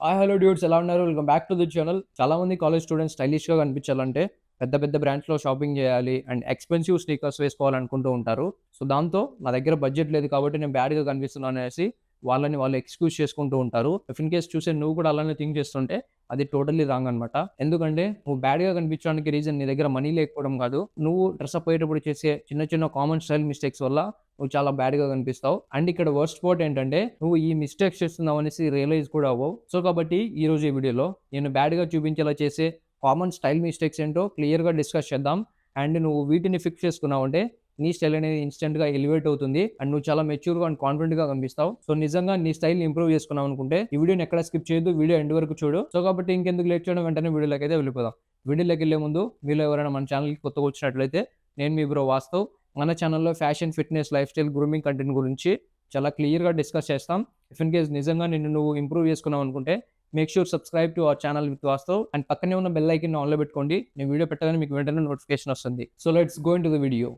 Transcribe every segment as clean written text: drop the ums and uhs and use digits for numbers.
Hello dudes ఎలా ఉన్నారు? Welcome back to the channel. చాలామంది కాలేజ్ స్టూడెంట్స్ స్టైలిష్‌గా కనిపించాలంటే పెద్ద పెద్ద బ్రాండ్స్‌లో షాపింగ్ చేయాలి అండ్ ఎక్స్‌పెన్సివ్ స్నీకర్స్ వేసుకోవాలనుకుంటూ ఉంటారు. సో, దాంతో నా దగ్గర బడ్జెట్ లేదు కాబట్టి నేను బ్యాడ్‌గా కనిపిస్తున్నాను అనేసి వాళ్ళని వాళ్ళు ఎక్స్‌క్యూజ్ చేసుకుంటూ ఉంటారు. ఇఫ్ ఇన్ కేస్ చూసే నువ్వు కూడా అలానే థింక్ చేస్తుంటే అది టోటల్లీ రాంగ్ అనమాట. ఎందుకంటే నువ్వు బ్యాడ్‌గా కనిపించడానికి రీజన్ నీ దగ్గర మనీ లేకపోవడం కాదు. నువ్వు డ్రెస్అప్ అయ్యేటప్పుడు చేసే చిన్న చిన్న కామన్ స్టైల్ మిస్టేక్స్ వల్ల నువ్వు చాలా బ్యాడ్‌గా కనిపిస్తావు. అండ్ ఇక్కడ వర్స్ట్ పార్ట్ ఏంటంటే, నువ్వు ఈ మిస్టేక్స్ చేస్తున్నావు అనేసి రియలైజ్ కూడా అవ్వవు. సో, కాబట్టి ఈరోజు ఈ వీడియోలో నేను బ్యాడ్‌గా చూపించేలా చేసే కామన్ స్టైల్ మిస్టేక్స్ ఏంటో క్లియర్‌గా డిస్కస్ చేద్దాం. అండ్ నువ్వు వీటిని ఫిక్స్ చేసుకున్నావంటే నీ స్టైల్ అనేది ఇన్‌స్టంట్‌గా ఎలివేట్ అవుతుంది. అండ్ నువ్వు చాలా మెచ్యూర్‌గా అండ్ కాన్ఫిడెంట్‌గా కనిపిస్తావు. సో, నిజంగా నీ స్టైల్‌ని ఇంప్రూవ్ చేసుకున్నావనుకుంటే ఈ వీడియోని ఎక్కడ స్కిప్ చేయొద్దు. వీడియో ఎండ్ వరకు చూడు. సో, కాబట్టి ఇంకెందుకు లేట్ చేయడం వెంటనే వీడియోలోకైతే వెళ్ళిపోదాం. వీడియోలోకెళ్ళే ముందు మీలో ఎవరైనా మన ఛానల్‌కి కొత్తగా వచ్చినట్లయితే నేను మీ బ్రో వాస్తవ్. మన ఛానల్‌లో fashion, fitness, life style, grooming content గురించి చాలా క్లియర్‌గా డిస్కస్ చేస్తాం. ఇఫ్ ఇన్ కేస్ నిజంగా నువ్వు ఇంప్రూవ్ చేసుకున్నావనుకుంటే make sure subscribe to our channel with Vaastav and పక్కనే ఉన్న బెల్ ఐకాన్‌ని ఆన్‌లో పెట్టుకోండి. నేను వీడియో పెట్టగానే మీకు వెంటనే నోటిఫికేషన్ వస్తుంది. So let's go into the video.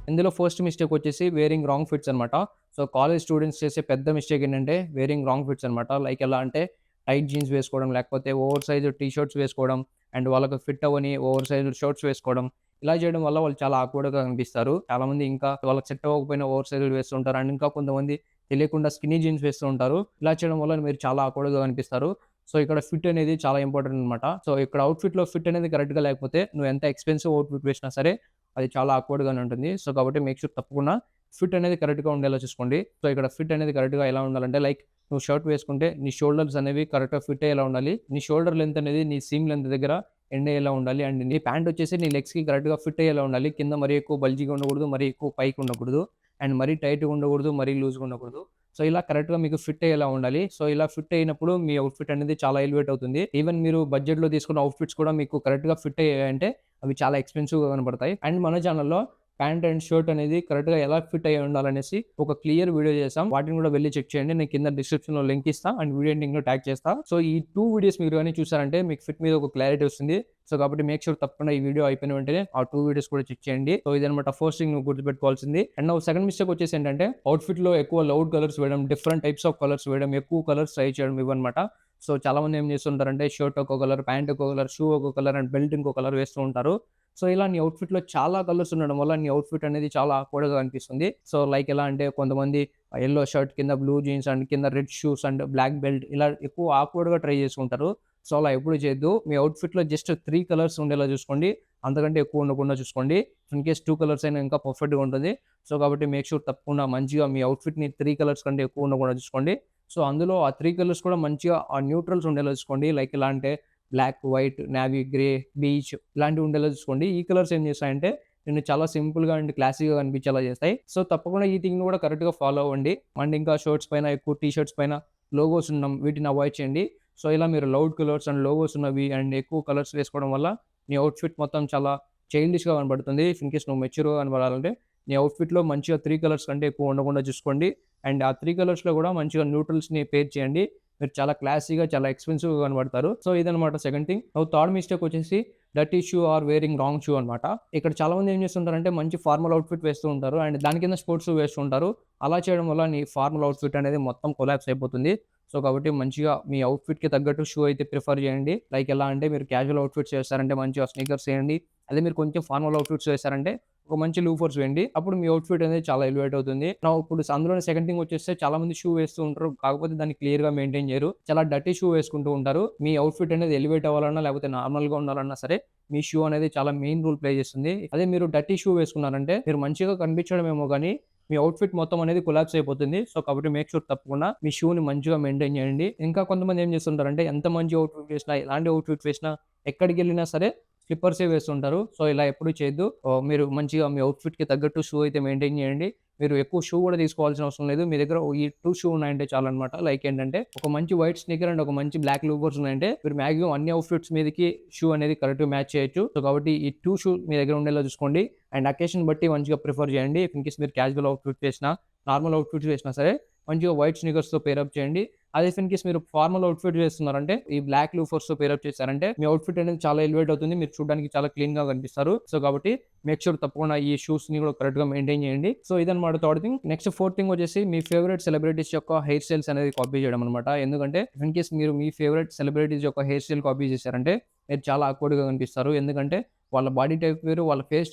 ఇందులో ఫస్ట్ మిస్టేక్ వచ్చేసి వేరింగ్ రాంగ్ ఫిట్స్ అనమాట. సో, కాలేజ్ స్టూడెంట్స్ చేసే పెద్ద మిస్టేక్ ఏంటంటే వేరింగ్ రాంగ్ ఫిట్స్ అనమాట. లైక్ ఎలా అంటే టైట్ జీన్స్ వేసుకోవడం, లేకపోతే ఓవర్ సైజ్ టీ షర్ట్స్ వేసుకోవడం అండ్ వాళ్ళకి ఫిట్ అవ్వని ఓవర్ సైజ్ షర్ట్స్ వేసుకోవడం. ఇలా చేయడం వల్ల వాళ్ళు చాలా ఆక్వర్డ్‌గా కనిపిస్తారు. చాలామంది ఇంకా వాళ్ళకి సెట్ అవ్వకపోయినా ఓవర్ సైజ్‌లు వేస్తుంటారు. అండ్ ఇంకా కొంతమంది తెలియకుండా స్కిన్నీ జీన్స్ వేస్తూ ఉంటారు. ఇలా చేయడం వల్ల మీరు చాలా ఆక్వర్డ్‌గా కనిపిస్తారు. సో, ఇక్కడ ఫిట్ అనేది చాలా ఇంపార్టెంట్ అనమాట. సో, ఇక్కడ అవుట్‌ఫిట్‌లో ఫిట్ అనేది కరెక్ట్‌గా లేకపోతే నువ్వు ఎంత ఎక్స్‌పెన్సివ్ అవుట్‌ఫిట్ వేసినా సరే అది చాలా ఆక్వర్డ్‌గానే ఉంటుంది. సో, కాబట్టి మేక్ ష్యూర్ తప్పకుండా ఫిట్ అనేది కరెక్ట్‌గా ఉండేలా చూసుకోండి. సో, ఇక్కడ ఫిట్ అనేది కరెక్ట్‌గా ఎలా ఉండాలంటే లైక్ నువ్వు షర్ట్ వేసుకుంటే నీ షోల్డర్స్ అనేవి కరెక్ట్‌గా ఫిట్ అయ్యేలా ఉండాలి. నీ షోల్డర్ లెంత్ అనేది నీ సీమ్ లెంత్ దగ్గర ఎండ్ అయ్యేలా ఉండాలి. అండ్ నీ ప్యాంట్ వచ్చేసి నీ లెగ్స్‌కి కరెక్ట్‌గా ఫిట్ అయ్యేలా ఉండాలి. కింద మరీ ఎక్కువ బల్జీగా ఉండకూడదు. మరీ ఎక్కువ పైకి ఉండకూడదు. అండ్ మరీ టైట్‌గా ఉండకూడదు. మరీ లూజ్‌గా ఉండకూడదు. సో, ఇలా కరెక్ట్‌గా మీకు ఫిట్ అయ్యేలా ఉండాలి. సో, ఇలా ఫిట్ అయినప్పుడు మీ అవుట్‌ఫిట్ అనేది చాలా ఎలివేట్ అవుతుంది. ఈవెన్ మీరు బడ్జెట్‌లో తీసుకున్న అవుట్‌ఫిట్స్ కూడా మీకు కరెక్ట్‌గా ఫిట్ అయ్యాయంటే అవి చాలా ఎక్స్‌పెన్సివ్‌గా కనపడతాయి. అండ్ మన ఛానెల్‌లో ప్యాంట్ అండ్ షర్ట్ అనేది కరెక్ట్‌గా ఎలా ఫిట్ అయ్యి ఉండాలనేసి ఒక క్లియర్ వీడియో చేసాం. వాటిని కూడా వెళ్లి చెక్ చేయండి. నేను కింద డిస్క్రిప్షన్‌లో లింక్ ఇస్తా అండ్ వీడియో ఎండింగ్‌లో ట్యాగ్ చేస్తా. సో, ఈ 2 వీడియోస్ మీరు గాని చూసారంటే మీకు ఫిట్ మీద ఒక క్లారిటీ వస్తుంది. సో, కాబట్టి మేక్ ష్యూర్ తప్పకుండా ఈ వీడియో అయిపోయిన వెంటనే ఆ 2 వీడియోస్ కూడా చెక్ చేయండి. సో, ఇదనమాట ఫస్ట్ థింగ్ నువ్వు గుర్తుపెట్టుకోవాల్సింది. అండ్ నౌ సెకండ్ మిస్టేక్ వచ్చేసి ఏంటంటే అవుట్‌ఫిట్‌లో ఎక్కువ లౌడ్ కలర్స్ వేయడం, డిఫరెంట్ టైప్స్ ఆఫ్ కలర్స్ వేయడం, ఎక్కువ కలర్స్ ట్రై చేయడం ఇవన్నమాట. సో, చాలామంది ఏం చేస్తుంటారంటే షర్ట్ ఒక కలర్, ప్యాంట్ ఒక కలర్, షూ ఒక కలర్ అండ్ బెల్ట్ ఇంకో కలర్ వేస్తూ ఉంటారు. సో, ఇలా నీ అవుట్‌ఫిట్‌లో చాలా కలర్స్ ఉండడం వల్ల నీ అవుట్‌ఫిట్ అనేది చాలా ఆక్వర్డ్‌గా కనిపిస్తుంది. సో, లైక్ ఎలా అంటే కొంతమంది యెల్లో షర్ట్ కింద బ్లూ జీన్స్ అండ్ కింద red shoes and black belt ఇలా ఎక్కువ ఆక్వర్డ్‌గా ట్రై చేసుకుంటారు. సో, అలా ఎప్పుడు చేయొద్దు. మీ అవుట్‌ఫిట్‌లో జస్ట్ 3 కలర్స్ ఉండేలా చూసుకోండి. అంతకంటే ఎక్కువ ఉండకుండా చూసుకోండి. ఇన్ కేస్ 2 కలర్స్ అయినా ఇంకా పర్ఫెక్ట్‌గా ఉంటుంది. సో, కాబట్టి మేక్ ష్యూర్ తప్పకుండా మంచిగా మీ అవుట్‌ఫిట్‌ని 3 కలర్స్ కంటే ఎక్కువ ఉండకుండా చూసుకోండి. సో, అందులో ఆ 3 కలర్స్ కూడా మంచిగా ఆ న్యూట్రల్స్ ఉండేలా చూసుకోండి. లైక్ ఎలా అంటే black, white, navy, grey, beige ఇలాంటివి ఉండేలా చూసుకోండి. ఈ కలర్స్ ఏం చేస్తాయంటే నిన్ను చాలా సింపుల్‌గా అండ్ క్లాసీ‌గా కనిపించేలా చేస్తాయి. సో, తప్పకుండా ఈ థింగ్‌ని కూడా కరెక్ట్‌గా ఫాలో అవ్వండి. అండ్ ఇంకా షర్ట్స్ పైన ఎక్కువ టీ షర్ట్స్ పైన లోగోస్ ఉన్న వీటిని అవాయిడ్ చేయండి. సో, ఇలా మీరు లౌడ్ కలర్స్ అండ్ లోగోస్ ఉన్నవి అండ్ ఎక్కువ కలర్స్ వేసుకోవడం వల్ల నీ అవుట్‌ఫిట్ మొత్తం చాలా చైల్డిష్‌గా కనపడుతుంది. ఇఫ్ ఇన్ కేస్ నువ్వు మెచ్యూర్‌గా కనపడాలంటే నీ అవుట్‌ఫిట్‌లో మంచిగా 3 కలర్స్ కంటే ఎక్కువ ఉండకుండా చూసుకోండి. అండ్ ఆ 3 కలర్స్‌లో కూడా మంచిగా న్యూట్రల్స్‌ని పేర్ చేయండి. మీరు చాలా క్లాసీగా, చాలా ఎక్స్‌పెన్సివ్‌గా కనపడతారు. సో, ఇదనమాట second thing. Now third mistake వచ్చేసి dirty shoe or wearing wrong shoe అనమాట. ఇక్కడ చాలామంది ఏం చేస్తుంటారంటే మంచి ఫార్మల్ అవుట్‌ఫిట్ వేస్తూ ఉంటారు. అండ్ దాని కింద స్పోర్ట్స్ షూ వేస్తుంటారు. అలా చేయడం వల్ల నీ ఫార్మల్ అవుట్‌ఫిట్ అనేది మొత్తం కొలాప్స్ అయిపోతుంది. సో, కాబట్టి మంచిగా మీ అవుట్‌ఫిట్‌కి తగ్గట్టు షూ అయితే ప్రిఫర్ చేయండి. లైక్ ఎలా అంటే మీరు క్యాజువల్ అవుట్‌ఫిట్స్ వేస్తారంటే మంచిగా స్నీకర్స్ వేయండి. అదే మీరు కొంచెం ఫార్మల్ అవుట్‌ఫిట్స్ వేశారంటే ఒక మంచి లూఫర్స్ వేయండి. అప్పుడు మీ అవుట్‌ఫిట్ అనేది చాలా ఎలివేట్ అవుతుంది. నౌ ఇప్పుడు అందులోనే సెకండ్ థింగ్ వచ్చేస్తే చాలా మంది షూ వేస్తూ ఉంటారు. కాకపోతే దాన్ని క్లియర్‌గా మెయింటైన్ చేయరు. చాలా డర్టీ షూ వేసుకుంటూ ఉంటారు. మీ అవుట్‌ఫిట్ అనేది ఎలివేట్ అవ్వాలన్నా లేకపోతే నార్మల్‌గా ఉండాలన్నా సరే మీ షూ అనేది చాలా మెయిన్ రోల్ ప్లే చేస్తుంది. అదే మీరు డర్టీ షూ వేసుకున్నారంటే మీరు మంచిగా కనిపించడమేమో గానీ మీ అవుట్‌ఫిట్ మొత్తం అనేది కొలాప్స్ అయిపోతుంది. సో, కాబట్టి మేక్ ష్యూర్ తప్పకుండా మీ షూని మంచిగా మెయింటైన్ చేయండి. ఇంకా కొంతమంది ఏం చేస్తుంటారంటే ఎంత మంచి అవుట్‌ఫిట్ వేసినా, ఎలాంటి అవుట్‌ఫిట్ వేసినా, ఎక్కడికెళ్ళినా సరే స్లిప్పర్సే వేస్తుంటారు. సో, ఇలా ఎప్పుడు చేయొద్దు. మీరు మంచిగా మీ అవుట్‌ఫిట్‌కి తగ్గట్టు షూ అయితే మెయింటైన్ చేయండి. మీరు ఎక్కువ షూ కూడా తీసుకోవాల్సిన అవసరం లేదు. మీ దగ్గర ఈ 2 షూ ఉన్నాయంటే చాలన్నమాట. లైక్ ఏంటంటే ఒక మంచి వైట్ స్నీకర్ అండ్ ఒక మంచి బ్లాక్ లూవర్స్ ఉన్నాయంటే మీరు మాక్సిమం అన్ని అవుట్‌ఫిట్స్ మీదకి షూ అనేది కరెక్ట్‌గా మ్యాచ్ చేయొచ్చు. సో, కాబట్టి ఈ 2 షూ మీ దగ్గర ఉండేలా చూసుకోండి. అండ్ అకేషన్ బట్టి మంచిగా ప్రిఫర్ చేయండి. ఇన్ కేస్ మీరు క్యాజువల్ అవుట్‌ఫిట్ వేసినా, నార్మల్ అవుట్‌ఫిట్స్ వేసినా సరే మంచిగా వైట్ స్నీకర్స్‌తో పేరప్ చేయండి. అదే ఇన్ కేస్ మీరు ఫార్మల్ అవుట్‌ఫిట్ వేస్తున్నారంటే ఈ బ్లాక్ లూఫర్స్‌తో పేరప్ చేశారంటే మీ అవుట్‌ఫిట్ అనేది చాలా ఎలివేట్ అవుతుంది. మీరు చూడడానికి చాలా క్లీన్‌గా కనిపిస్తారు. సో, కాబట్టి మేక్ ష్యూర్ తప్పకుండా ఈ షూస్‌ని కూడా కరెక్ట్‌గా మెయింటైన్ చేయండి. సో, ఇదన్నమాట third thing. Next fourth thing వచ్చేసి మీ ఫేవరెట్ సెలబ్రిటీస్ యొక్క హెయిర్ స్టైల్స్ అనేది కాపీ చేయడం అనమాట. ఎందుకంటే ఇన్ కేస్ మీరు మీ ఫేవరెట్ సెలబ్రిటీస్ యొక్క హెయిర్ స్టైల్ కాపీ చేశారంటే మీరు చాలా ఆక్వర్డ్‌గా కనిపిస్తారు. ఎందుకంటే వాళ్ళ బాడీ టైప్ వేరు, వాళ్ళ ఫేస్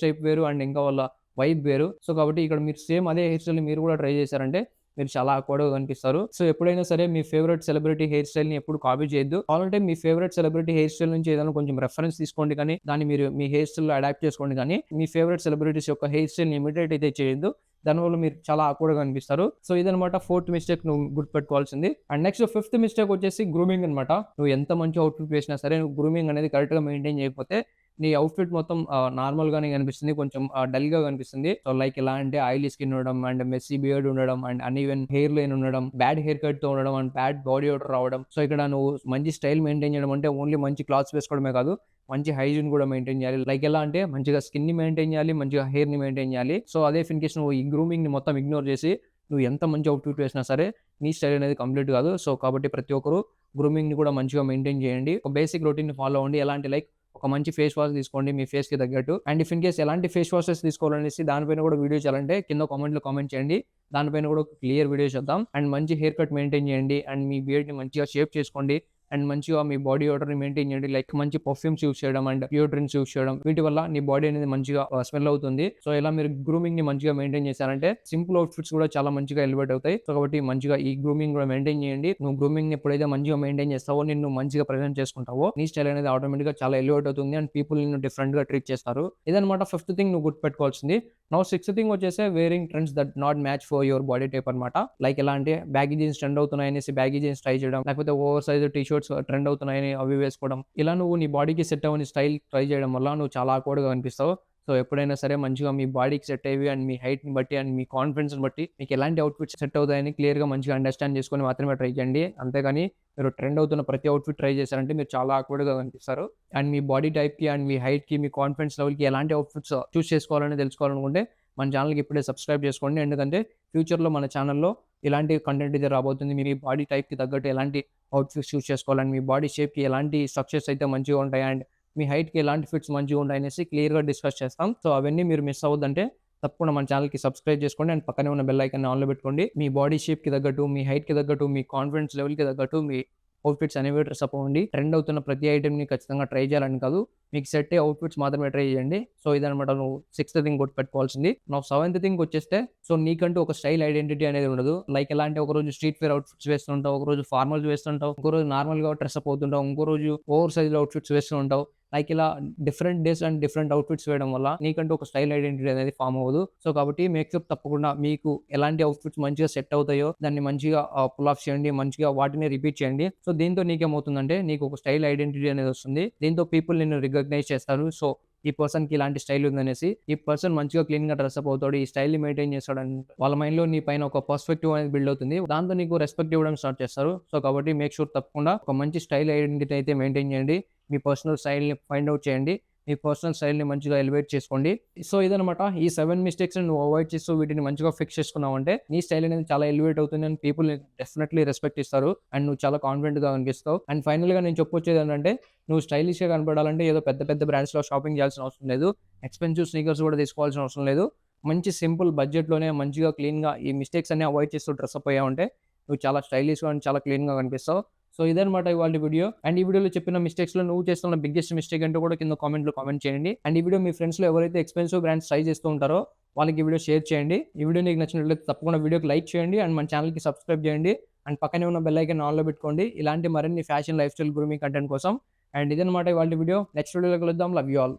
టైప్ వేరు అండ్ ఇంకా వాళ్ళ వైబ్ వేరు. సో, కాబట్టి ఇక్కడ మీరు సేమ్ అదే హెయిర్ స్టైల్‌ని మీరు కూడా ట్రై చేశారంటే మీరు చాలా ఆక్వర్డ్‌గా కనిపిస్తారు. సో, ఎప్పుడైనా సరే మీ ఫేవరెట్ సెలబ్రిటీ హెయిర్ స్టైల్‌ని ఎప్పుడు కాపీ చేయొద్దు. కావాలంటే మీ ఫేవరెట్ సెలబ్రిటీ హెయిర్ స్టైల్ నుంచి ఏదైనా కొంచెం రెఫరెన్స్ తీసుకోండి కానీ, దాన్ని మీరు మీ హెయిర్ స్టైల్‌లో అడాప్ట్ చేసుకోండి కానీ, మీ ఫేవరెట్ సెలబ్రిటీస్ యొక్క హెయిర్ స్టైల్‌ని ఇమిటేట్ అయితే చేయొద్దు. దానివల్ల మీరు చాలా ఆక్వర్డ్‌గా కనిపిస్తారు. సో, ఇదనమాట ఫోర్త్ మిస్టేక్ నువ్వు గుర్తుపెట్టుకోవాల్సింది. అండ్ నెక్స్ట్ ఫిఫ్త్ మిస్టేక్ వచ్చేసి గ్రూమింగ్ అనమాట. నువ్వు ఎంత మంచి అవుట్‌ఫిట్ వేసినా సరే నువ్వు గ్రూమింగ్ అనేది కరెక్ట్‌గా మెయింటైన్ చేయకపోతే నీ అవుట్‌ఫిట్ మొత్తం నార్మల్‌గానే కనిపిస్తుంది. కొంచెం డల్‌గా కనిపిస్తుంది. సో, లైక్ ఎలా అంటే ఆయిలీ స్కిన్ ఉండడం అండ్ మెస్సీ బియర్డ్ ఉండడం అండ్ అన్‌ఈవెన్ హెయిర్ లైన్ ఉండడం, బ్యాడ్ హెయిర్ కట్‌తో ఉండడం అండ్ బ్యాడ్ బాడీ ఓడర్ రావడం. సో, ఇక్కడ నువ్వు మంచి స్టైల్ మెయింటైన్ చేయడం అంటే ఓన్లీ మంచి క్లాత్స్ వేసుకోవడమే కాదు, మంచి హైజీన్ కూడా మెయింటైన్ చేయాలి. లైక్ ఎలా అంటే మంచిగా స్కిన్‌ని మెయింటైన్ చేయాలి, మంచిగా హెయిర్‌ని మెయింటైన్ చేయాలి. సో, అదే ఇన్ కేస్ నువ్వు ఈ గ్రూమింగ్‌ని మొత్తం ఇగ్నోర్ చేసి నువ్వు ఎంత మంచి అవుట్‌ఫిట్ వేసినా సరే నీ స్టైల్ అనేది కంప్లీట్ కాదు. సో, కాబట్టి ప్రతి ఒక్కరు గ్రూమింగ్‌ని కూడా మంచిగా మెయింటైన్ చేయండి. ఒక బేసిక్ రొటీన్‌ని ఫాలో అవ్వండి. ఎలాంటి లైక్ ఒక మంచి ఫేస్ వాష్ తీసుకోండి మీ ఫేస్‌కి తగ్గట్టు. అండ్ ఇఫ్ ఇన్ కేస్ ఎలాంటి ఫేస్ వాషెస్ తీసుకోవాలనేసి దానిపైన కూడా వీడియో చేయాలంటే కింద కామెంట్‌లో కామెంట్ చేయండి. దానిపైన కూడా ఒక క్లియర్ వీడియో చేద్దాం. అండ్ మంచి హెయిర్ కట్ మెయింటైన్ చేయండి. అండ్ మీ బియర్డ్‌ని మంచిగా షేప్ చేసుకోండి. అండ్ మంచిగా మీ బాడీ ఓడర్‌ని మెయింటైన్ చేయండి. లైక్ మంచి పర్ఫ్యూమ్స్ యూజ్ చేయడం అండ్ డియోడ్రెంట్స్ యూజ్ చేయడం. వీటి వల్ల నీ బాడీ అనేది మంచిగా స్మెల్ అవుతుంది. సో, ఇలా మీరు గ్రూమింగ్‌ని మంచిగా మెయింటైన్ చేశారంటే సింపుల్ అవుట్‌ఫిట్స్ కూడా చాలా మంచిగా ఎలివేట్ అవుతాయి. సో, కాబట్టి మంచిగా ఈ గ్రూమింగ్ కూడా మెయింటైన్ చేయండి. నువ్వు గ్రూమింగ్‌ని ఎప్పుడైతే మంచిగా మెయింటైన్ చేస్తావో, నిన్ను మంచిగా ప్రెజెంట్ చేసుకుంటావో, నీ స్టైల్ అనేది ఆటోమేటిక్‌గా చాలా ఎలివేట్ అవుతుంది అండ్ పీపుల్ నిన్ను డిఫరెంట్‌గా ట్రీట్ చేస్తారు. ఇదన్నమాట ఫిఫ్త్ థింగ్ నువ్వు గుర్తుపెట్టుకోవాల్సింది. నౌ సిక్స్త్ థింగ్ వచ్చేసి wearing trends that not match for your body type అనమాట. లైక్ ఎలా అంటే బ్యాగీ జీన్స్ ట్రెండ్ అవుతున్నాయి అనేసి బ్యాగీ జీన్స్ ట్రై చేయడం, లేకపోతే over size T shirts trend అవుతున్నాయని అవి వేసుకోవడం. ఇలా నువ్వు నీ బాడీకి సెట్ అవ్వని స్టైల్ ట్రై చేయడం వల్ల నువ్వు చాలా ఆక్వర్డ్‌గా కనిపిస్తావు. సో, ఎప్పుడైనా సరే మంచిగా మీ బాడీకి సెట్ అయ్యేవి అండ్ మీ హైట్‌ని బట్టి అండ్ మీ కాన్ఫిడెన్స్‌ని బట్టి మీకు ఎలాంటి అవుట్‌ఫిట్స్ సెట్ అవుతాయని క్లియర్‌గా మంచిగా అండర్‌స్టాండ్ చేసుకొని మాత్రమే ట్రై చేయండి. అంతేగాని మీరు ట్రెండ్ అవుతున్న ప్రతి అవుట్‌ఫిట్ ట్రై చేశారంటే మీరు చాలా ఆక్వర్డ్‌గా కనిపిస్తారు. అండ్ మీ బాడీ టైప్‌కి అండ్ మీ హైట్‌కి, మీ కాన్ఫిడెన్స్ లెవెల్‌కి ఎలాంటి అవుట్‌ఫిట్స్ చూస్ చేసుకోవాలని తెలుసుకోవాలనుకుంటే మన ఛానెల్‌కి ఇప్పుడే సబ్స్క్రైబ్ చేసుకోండి. ఎందుకంటే ఫ్యూచర్‌లో మన ఛానెల్‌లో ఇలాంటి కంటెంట్ అయితే రాబోతుంది. మీ బాడీ టైప్‌కి తగ్గట్టు ఎలాంటి అవుట్‌ఫిట్స్ చూస్ చేసుకోవాలని, మీ బాడీ షేప్‌కి ఎలాంటి స్ట్రక్చర్స్ అయితే మంచిగా ఉంటాయి అండ్ మీ హైట్‌కి ఎలాంటి ఫిట్స్ మంచిగా ఉంటాయనేసి క్లియర్‌గా డిస్కస్ చేస్తాం. సో, అవన్నీ మీరు మిస్ అవ్వద్దంటే తప్పకుండా మన ఛానెల్‌కి సబ్స్క్రైబ్ చేసుకోండి అండ్ పక్కనే ఉన్న బెల్ ఐకాన్‌ని ఆన్‌లో పెట్టుకోండి. మీ బాడీ షేప్‌కి తగ్గట్టు, మీ హైట్‌కి తగ్గట్టు, మీ కాన్ఫిడెన్స్ లెవెల్‌కి తగ్గట్టు మీ అవుట్‌ఫిట్స్ అనేవి డ్రెస్ అప్ అవ్వండి. ట్రెండ్ అవుతున్న ప్రతి ఐటెమ్‌ని ఖచ్చితంగా ట్రై చేయాలని కాదు. మీకు సెట్ అయ్యే అవుట్‌ఫిట్స్ మాత్రమే ట్రై చేయండి. సో, ఇదనమాట నువ్వు సిక్స్త్ థింగ్ గుర్తుపెట్టుకోవాల్సింది. నౌ సెవెంత్ థింగ్ వచ్చేస్తే సో, నీకంటూ ఒక స్టైల్ ఐడెంటిటీ అనేది ఉండదు. లైక్ ఎలా అంటే ఒకరోజు స్ట్రీట్ వేర్ అవుట్‌ఫిట్స్ వేస్తుంటావు, ఒకరోజు ఫార్మల్స్ వేస్తుంటావు, ఇంకో రోజు నార్మల్‌గా డ్రెస్ అప్ అవుతుంటావు, ఇంకో రోజు ఓవర్ సైజ్‌లో అవుట్‌ఫిట్స్ వేస్తూ ఉంటావు. లైక్ ఇలా different days and different outfits వేయడం వల్ల నీకంటూ ఒక స్టైల్ ఐడెంటిటీ అనేది ఫార్మ్ అవ్వదు. సో, కాబట్టి మేక్ ష్యూర్ తప్పకుండా మీకు ఎలాంటి అవుట్‌ఫిట్స్ మంచిగా సెట్ అవుతాయో దాన్ని మంచిగా పుల్ ఆఫ్ చేయండి. మంచిగా వాటిని రిపీట్ చేయండి. సో, దీంతో నీకేమవుతుందంటే నీకు ఒక స్టైల్ ఐడెంటిటీ అనేది వస్తుంది. దీంతో పీపుల్ నిన్ను రికగ్నైజ్ చేస్తారు. సో, ఈ పర్సన్‌కి ఇలాంటి స్టైల్ ఉందనేసి, ఈ పర్సన్ మంచిగా క్లీన్‌గా డ్రెస్ అప్ అవుతాడు, ఈ స్టైల్‌ని మెయింటైన్ చేస్తాడని వాళ్ళ మైండ్‌లో నీ పైన ఒక పర్స్పెక్టివ్ అనేది బిల్డ్ అవుతుంది. దాంతో నీకు రెస్పెక్ట్ ఇవ్వడం స్టార్ట్ చేస్తారు. సో, కాబట్టి మేక్ ష్యూర్ తప్పకుండా ఒక మంచి స్టైల్ ఐడెంటిటీ అయితే మెయింటైన్ చేయండి. మీ పర్సనల్ స్టైల్‌ని ఫైండ్ ఔట్ చేయండి. మీ పర్సనల్ స్టైల్‌ని మంచిగా ఎలివేట్ చేసుకోండి. సో, ఇదనమాట ఈ 7 మిస్టేక్స్‌ని నువ్వు అవాయిడ్ చేస్తూ వీటిని మంచిగా ఫిక్స్ చేసుకున్నావంటే నీ స్టైల్ అనేది చాలా ఎలివేట్ అవుతుంది అండ్ పీపుల్ డెఫినెట్‌లీ రెస్పెక్ట్ ఇస్తారు. అండ్ నువ్వు చాలా కాన్ఫిడెంట్‌గా కనిపిస్తావు. అండ్ ఫైనల్‌గా నేను చెప్పొచ్చేది ఏంటంటే నువ్వు స్టైలిష్‌గా కనపడాలంటే ఏదో పెద్ద పెద్ద బ్రాండ్స్‌లో షాపింగ్ చేయాల్సిన అవసరం లేదు. ఎక్స్‌పెన్సివ్ స్నీకర్స్ కూడా తీసుకోవాల్సిన అవసరం లేదు. మంచి సింపుల్ బడ్జెట్‌లోనే మంచిగా క్లీన్‌గా ఈ మిస్టేక్స్ అన్ని అవాయిడ్ చేస్తూ డ్రెస్ అప్ అయ్యావంటే నువ్వు చాలా స్టైలిష్‌గా అండ్ చాలా క్లీన్‌గా కనిపిస్తావు. సో, ఇదనమాట ఇవాల్టి వీడియో. అండ్ ఈ వీడియోలో చెప్పిన మిస్టేక్స్‌లో నువ్వు చేస్తున్న బిగ్గెస్ట్ మిస్టేక్ ఏంటో కూడా కింద కామెంట్‌లో కామెంట్ చేయండి. అండ్ ఈ వీడియో మీ ఫ్రెండ్స్‌లో ఎవరైతే ఎక్స్‌పెన్సివ్ బ్రాండ్స్ ట్రై చేస్తూ ఉంటారో వాళ్ళకి ఈ వీడియో షేర్ చేయండి. ఈ వీడియో నీకు నచ్చినట్లయితే తప్పకుండా వీడియోకి లైక్ చేయండి అండ్ మన ఛానెల్‌కి సబ్స్క్రైబ్ చేయండి. అండ్ పక్కనే ఉన్న బెల్ ఐకాన్ ఆన్‌లో పెట్టుకోండి. ఇలాంటి మరిన్ని fashion, life style, grooming content కోసం. అండ్ ఇదనమాట ఇవాల్టి వీడియో. నెక్స్ట్ వీడియోలో కలుద్దాం. Love you all.